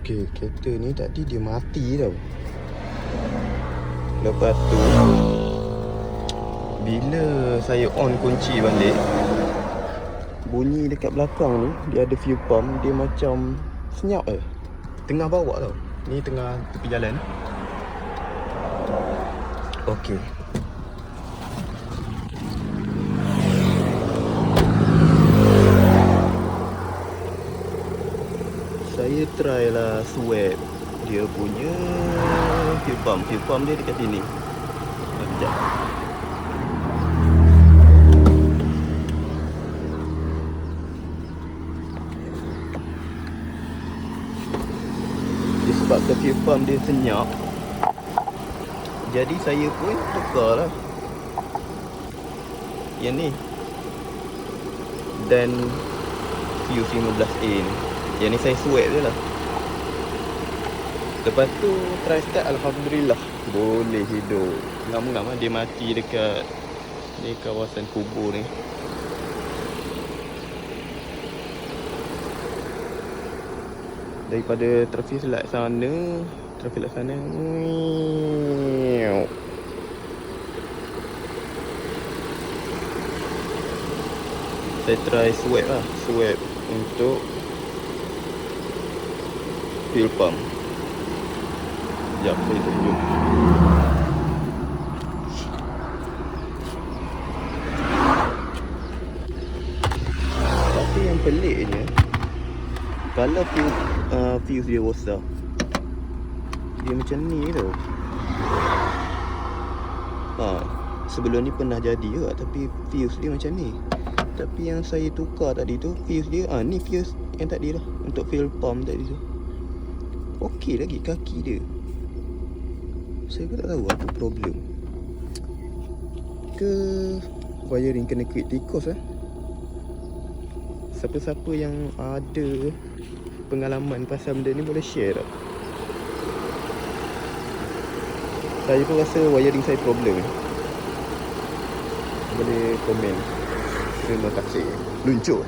Okey, kereta ni tadi dia mati tau. Lepas tu bila saya on kunci balik, bunyi dekat belakang ni dia ada fuel pump, dia macam senyap tengah bawa tau. Ni tengah tepi jalan. Okey. Saya try lah swap dia punya fuel pump. Fuel pump dia dekat sini. Sekejap. Disebabkan fuel pump dia senyap, jadi saya pun tukar lah yang ni dan fuse 15A ni. Yang ni saya swap je lah. Lepas tu try start, alhamdulillah boleh hidup. Ngam-ngam lah dia mati dekat ni kawasan kubur ni. Daripada traffic light sana, saya try swap lah, swap untuk fuel pump. Sekejap saya tunjuk. Tapi yang peliknya, kalau fuse dia rosak, dia macam ni tau. Sebelum ni pernah jadi juga, tapi fuse dia macam ni. Tapi yang saya tukar tadi tu, fuse dia, ni fuse yang tadi lah, untuk fuel pump tadi tu. Okey lagi kaki dia. Saya pun tak tahu apa problem. Ke wiring kena quick tikus Siapa-siapa yang ada pengalaman pasal benda ni boleh share tak? Saya pun rasa wiring saya problem. Boleh komen. Terima kasih. Luncur.